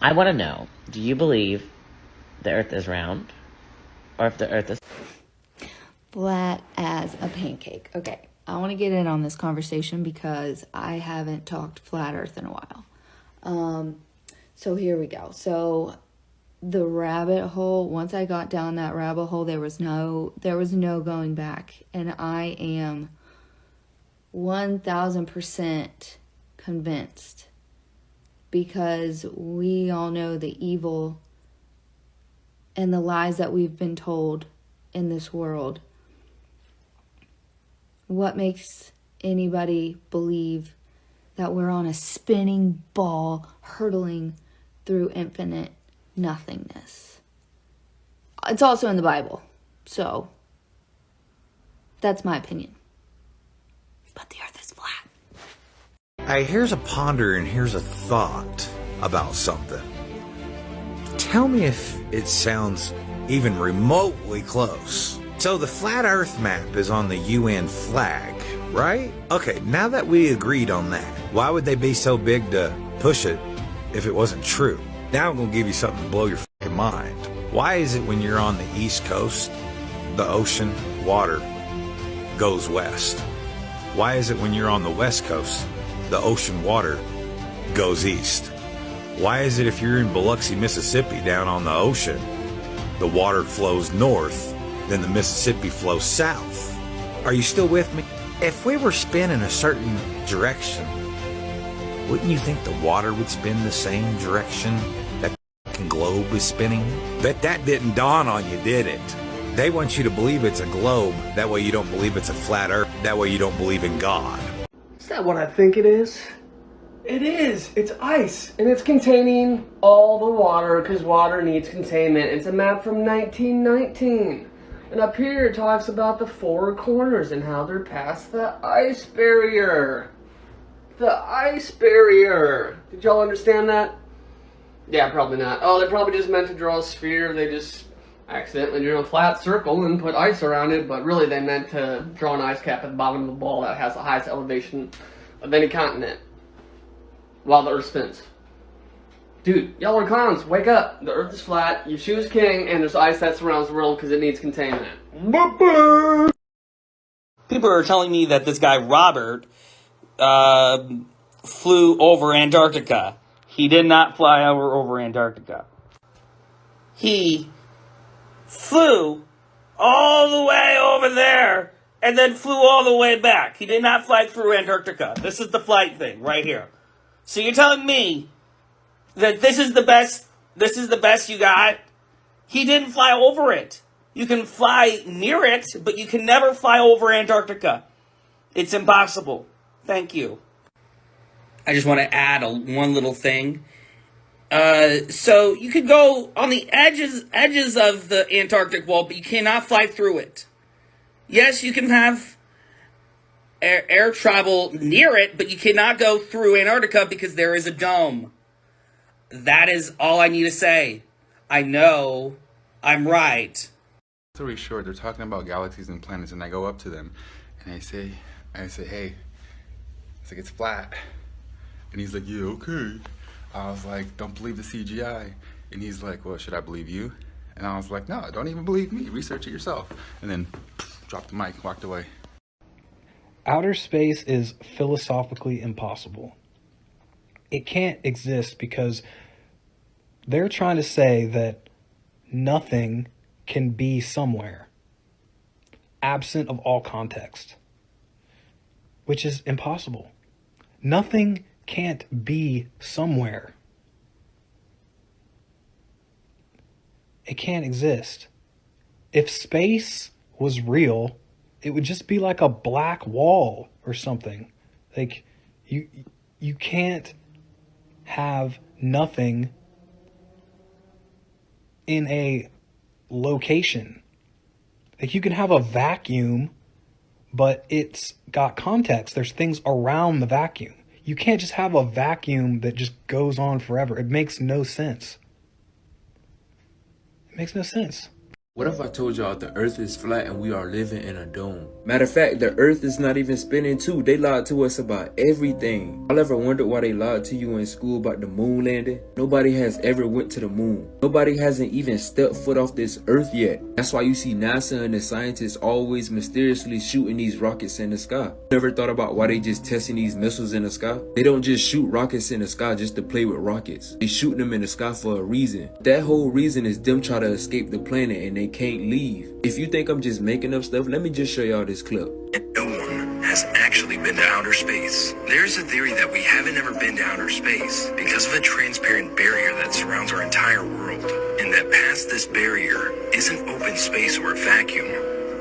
I want to know, do you believe the earth is round? Or if the earth is flat as a pancake? Okay, I want to get in on this conversation because I haven't talked flat earth in a while. So here we go. So the rabbit hole, once I got down that rabbit hole, there was no going back. And I am 1000% convinced, because we all know the evil and the lies that we've been told in this world. What makes anybody believe that we're on a spinning ball hurtling through infinite nothingness? It's also in the Bible, so that's my opinion. But the earth is flat. Hey, here's a ponder and here's a thought about something. Tell me if it sounds even remotely close. So the flat earth map is on the UN flag, right? Okay, now that we agreed on that, why would they be so big to push it if it wasn't true? Now I'm gonna give you something to blow your fucking mind. Why is it when you're on the East Coast, the ocean water goes west? Why is it when you're on the West Coast, the ocean water goes east? Why is it if you're in Biloxi, Mississippi, down on the ocean, the water flows north, then the Mississippi flows south? Are you still with me? If we were spinning a certain direction, wouldn't you think the water would spin the same direction that the globe is spinning? Bet that didn't dawn on you, did it? They want you to believe it's a globe, that way you don't believe it's a flat earth, that way you don't believe in God. Is that what I think it is? It is. It's ice, and it's containing all the water, because water needs containment. It's a map from 1919. And up here it talks about the four corners and how they're past the ice barrier. The ice barrier. Did y'all understand that? Yeah, probably not. Oh, they probably just meant to draw a sphere. They just accidentally drew a flat circle and put ice around it, but really they meant to draw an ice cap at the bottom of the ball that has the highest elevation of any continent while the earth spins. Dude, y'all are clowns. Wake up. The earth is flat, you choose king, and there's ice that surrounds the world because it needs containment. People are telling me that this guy Robert flew over Antarctica. He did not fly over Antarctica. He flew all the way over there and then flew all the way back. He did not fly through Antarctica. This is the flight thing right here. So you're telling me that this is the best you got? He didn't fly over it. You can fly near it, but you can never fly over Antarctica. It's impossible. Thank you. I just want to add one little thing. So you could go on the edges of the Antarctic wall, but you cannot fly through it. Yes, you can have air travel near it, but you cannot go through Antarctica because there is a dome. That is all I need to say. I know I'm right. Story short, they're talking about galaxies and planets, and I go up to them and I say, hey, it's flat. And he's like, yeah, okay. I was like, don't believe the CGI. And he's like, well, should I believe you? And I was like, no, don't even believe me. Research it yourself. And then dropped the mic, walked away. Outer space is philosophically impossible. It can't exist because they're trying to say that nothing can be somewhere, absent of all context, which is impossible. Nothing can't be somewhere. It can't exist. If space was real, it would just be like a black wall or something. Like you can't have nothing in a location. Like you can have a vacuum, but it's got context. There's things around the vacuum. You can't just have a vacuum that just goes on forever. It makes no sense. It makes no sense. What if I told y'all the earth is flat and we are living in a dome? Matter of fact, the earth is not even spinning too. They lied to us about everything. Y'all ever wondered why they lied to you in school about the moon landing? Nobody has ever went to the moon. Nobody hasn't even stepped foot off this earth yet. That's why you see NASA and the scientists always mysteriously shooting these rockets in the sky. Never thought about why they just testing these missiles in the sky? They don't just shoot rockets in the sky just to play with rockets. They shoot them in the sky for a reason. That whole reason is them trying to escape the planet and they can't leave. If you think I'm just making up stuff, let me just show y'all this clip. No one has actually been to outer space. There's a theory that we haven't ever been to outer space because of a transparent barrier that surrounds our entire world, and that past this barrier isn't open space or a vacuum,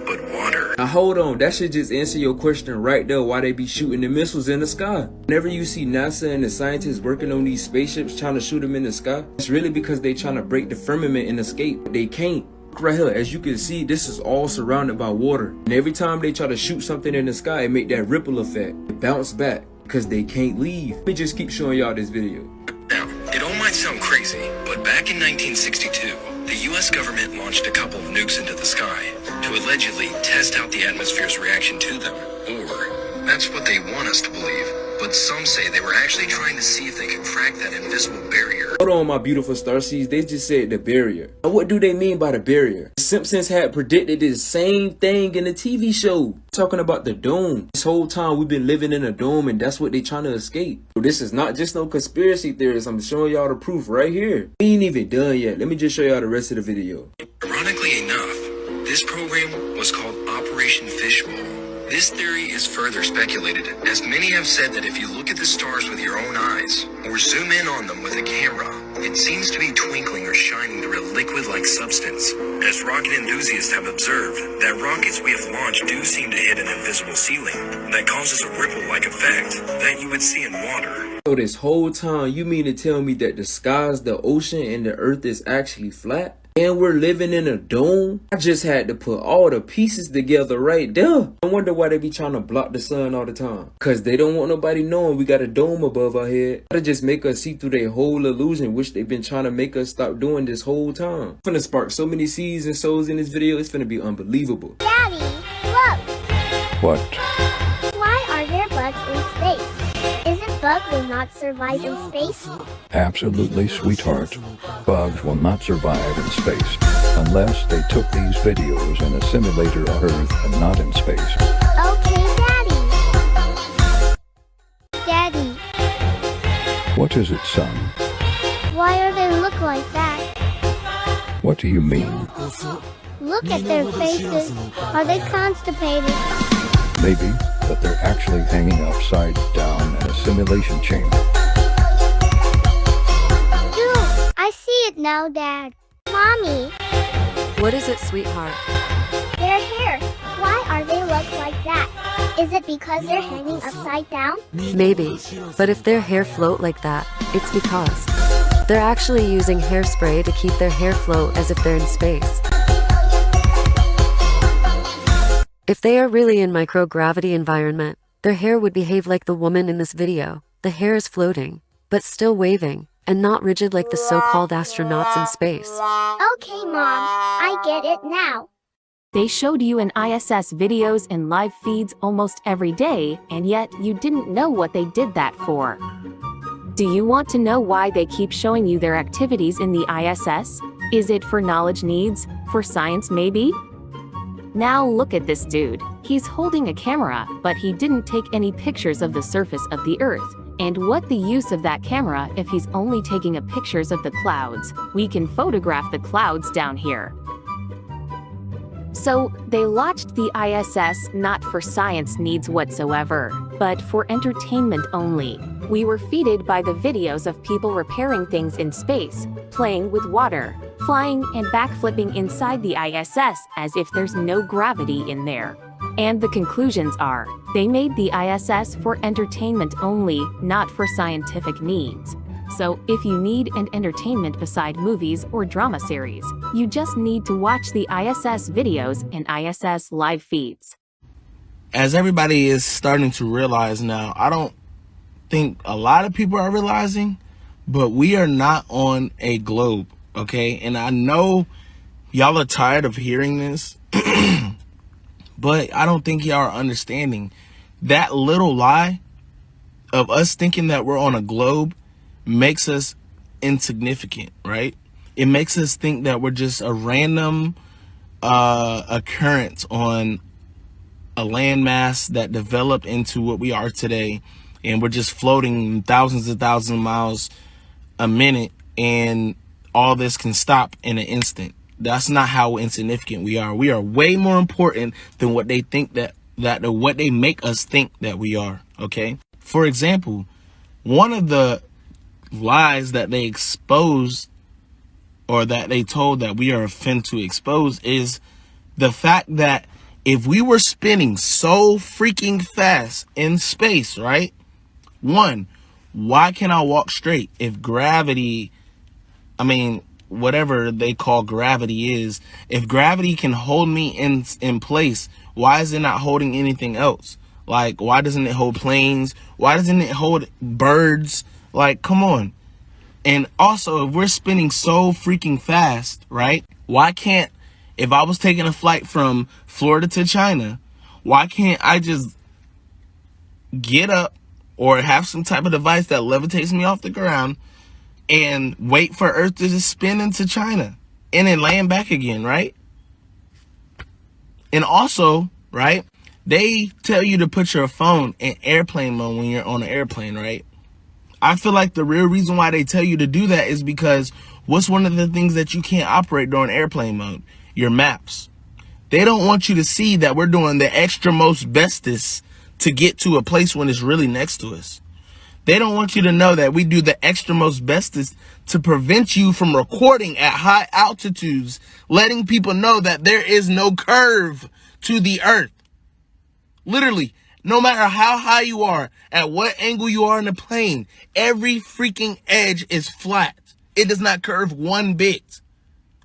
but water. Now hold on, that should just answer your question right there, why they be shooting the missiles in the sky. Whenever you see NASA and the scientists working on these spaceships trying to shoot them in the sky, it's really because they trying to break the firmament and escape, but they can't. Right here, as you can see, this is all surrounded by water, and every time they try to shoot something in the sky, it make that ripple effect. It bounce back because they can't leave. Let me just keep showing y'all this video. Now, it all might sound crazy, but back in 1962, the US government launched a couple of nukes into the sky to allegedly test out the atmosphere's reaction to them. Or, that's what they want us to believe. But some say they were actually trying to see if they could crack that invisible barrier. Hold on, my beautiful starseeds, they just said the barrier. Now what do they mean by the barrier? The Simpsons had predicted this same thing in the TV show. Talking about the dome. This whole time we've been living in a dome and that's what they trying to escape. So this is not just no conspiracy theories, I'm showing y'all the proof right here. We ain't even done yet, let me just show y'all the rest of the video. Ironically enough, this program was called Operation Fishbowl. This theory is further speculated, as many have said that if you look at the stars with your own eyes, or zoom in on them with a camera, it seems to be twinkling or shining through a liquid-like substance. As rocket enthusiasts have observed, that rockets we have launched do seem to hit an invisible ceiling that causes a ripple-like effect that you would see in water. So this whole time, you mean to tell me that the skies, the ocean, and the earth is actually flat? And we're living in a dome? I just had to put all the pieces together right there. I wonder why they be trying to block the sun all the time. Cause they don't want nobody knowing we got a dome above our head. That'll just make us see through their whole illusion, which they've been trying to make us stop doing this whole time. I'm finna spark so many seeds and souls in this video, it's finna be unbelievable. Daddy, look! What? Why are there bugs in space? Isn't bug will not survive in space? Absolutely, sweetheart. Bugs will not survive in space unless they took these videos in a simulator on Earth and not in space. Okay, Daddy. Daddy. What is it, son? Why do they look like that? What do you mean? Look at their faces. Are they constipated? Maybe, but they're actually hanging upside down in a simulation chamber. I see it now, Dad. Mommy. What is it, sweetheart? Their hair. Why are they look like that? Is it because they're hanging upside down? Maybe, but if their hair float like that, it's because they're actually using hairspray to keep their hair float as if they're in space. If they are really in microgravity environment, their hair would behave like the woman in this video. The hair is floating, but still waving, and not rigid like the so-called astronauts in space. Okay, Mom, I get it now. They showed you in ISS videos and live feeds almost every day, and yet you didn't know what they did that for. Do you want to know why they keep showing you their activities in the ISS? Is it for knowledge needs? For science maybe? Now look at this dude. He's holding a camera, but he didn't take any pictures of the surface of the Earth. And what the use of that camera if he's only taking pictures of the clouds? We can photograph the clouds down here. So, they launched the ISS not for science needs whatsoever, but for entertainment only. We were feeded by the videos of people repairing things in space, playing with water, flying and backflipping inside the ISS as if there's no gravity in there. And the conclusions are, they made the ISS for entertainment only, not for scientific needs. So, if you need an entertainment beside movies or drama series, you just need to watch the ISS videos and ISS live feeds. As everybody is starting to realize now, I don't think a lot of people are realizing, but we are not on a globe, okay? And I know Y'all are tired of hearing this, but I don't think y'all are understanding that little lie of us thinking that we're on a globe makes us insignificant, right? It makes us think that we're just a random occurrence on a landmass that developed into what we are today, and we're just floating thousands and thousands of miles a minute, and all this can stop in an instant. That's not how insignificant we are. We are way more important than what they think that what they make us think that we are. Okay. For example, one of the lies that they exposed, or that they told that we are fin to expose, is the fact that if we were spinning so freaking fast in space, right? One, why can't I walk straight? If gravity, whatever they call gravity is, if gravity can hold me in place, why is it not holding anything else? Like, why doesn't it hold planes? Why doesn't it hold birds? Like, come on. And also, if we're spinning so freaking fast, right? Why can't, if I was taking a flight from Florida to China, why can't I just get up or have some type of device that levitates me off the ground and wait for Earth to just spin into China and then land back again, right? And also, right, they tell you to put your phone in airplane mode when you're on an airplane, right? I feel like the real reason why they tell you to do that is because what's one of the things that you can't operate during airplane mode? Your maps. They don't want you to see that we're doing the extra most bestest to get to a place when it's really next to us. They don't want you to know that we do the extra most bestest to prevent you from recording at high altitudes, letting people know that there is no curve to the Earth. Literally, no matter how high you are, at what angle you are in the plane, every freaking edge is flat. It does not curve one bit.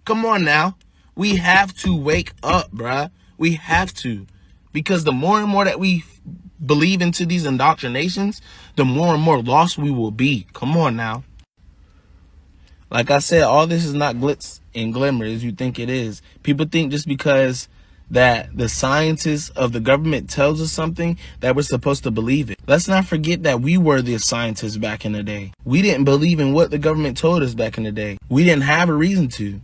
Come on now. We have to wake up, bruh. We have to. Because the more and more that we believe into these indoctrinations, the more and more lost we will be. Come on now. Like I said, all this is not glitz and glimmer as you think it is. People think just because that the scientists of the government tells us something that we're supposed to believe it. Let's not forget that we were the scientists back in the day. We didn't believe in what the government told us back in the day. We didn't have a reason to.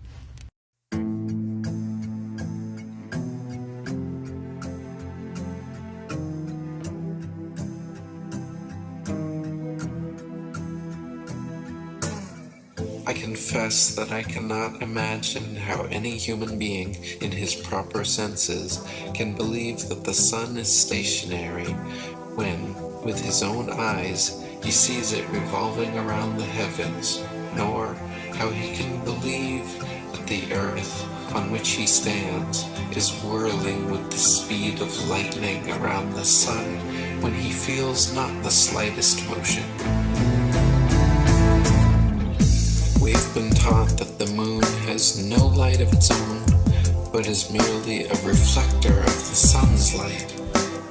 I confess that I cannot imagine how any human being in his proper senses can believe that the sun is stationary when, with his own eyes, he sees it revolving around the heavens, nor how he can believe that the earth on which he stands is whirling with the speed of lightning around the sun when he feels not the slightest motion. We've been taught that the moon has no light of its own, but is merely a reflector of the sun's light,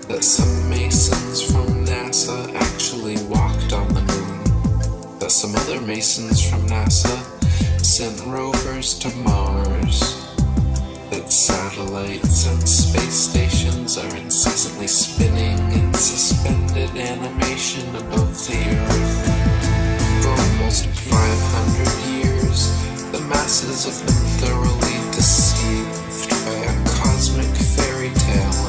that some masons from NASA actually walked on the moon, that some other masons from NASA sent rovers to Mars, that satellites and space stations are incessantly spinning in suspended animation above the Earth. For almost 500 years, the masses have been thoroughly deceived by a cosmic fairy tale.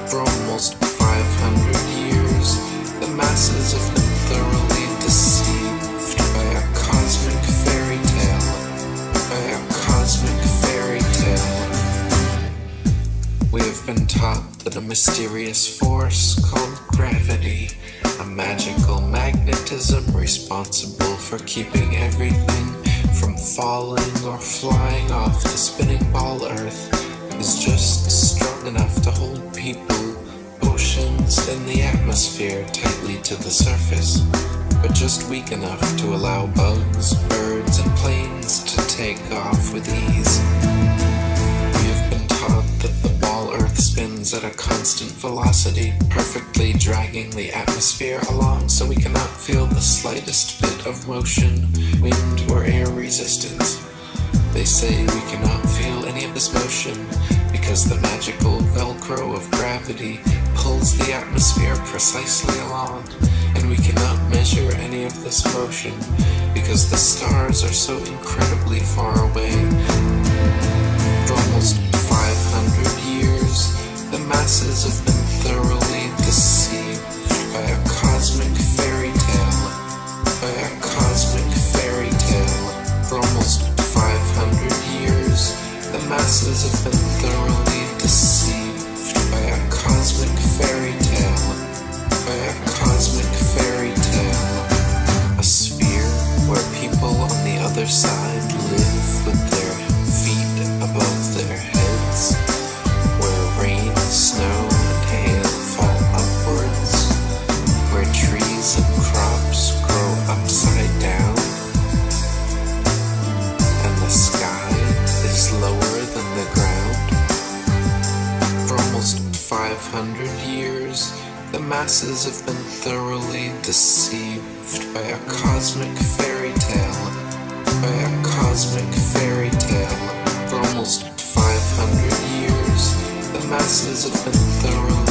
For almost 500 years, the masses have been thoroughly deceived by a cosmic fairy tale. We have been taught that a mysterious force called gravity, a magical magnetism responsible for keeping everything from falling or flying off the spinning ball Earth, is just strong enough to hold people, oceans, and the atmosphere tightly to the surface, but just weak enough to allow bugs, birds, and planes to take off with ease. We have been taught that the ball Earth spins at a constant velocity, perfectly dragging the atmosphere along so we cannot feel the slightest bit of motion, wind or air resistance. They say we cannot feel any of this motion because the magical Velcro of gravity pulls the atmosphere precisely along, and we cannot measure any of this motion because the stars are so incredibly far away. For almost 500 years, the masses have been thoroughly deceived by a cosmic fairy tale. By a cosmic fairy tale. For almost 500 years, the masses have been thoroughly deceived by a cosmic fairy tale. By a cosmic fairy tale. A sphere where people on the other side live with their feet above their heads, where rain, snow, and hail fall upwards, where trees and crops grow upside down, and the sky is lower than the ground. For almost 500 years, the masses have been thoroughly deceived by a cosmic fairy tale. By a cosmic fairy tale. For almost 500 years, the masses have been thoroughly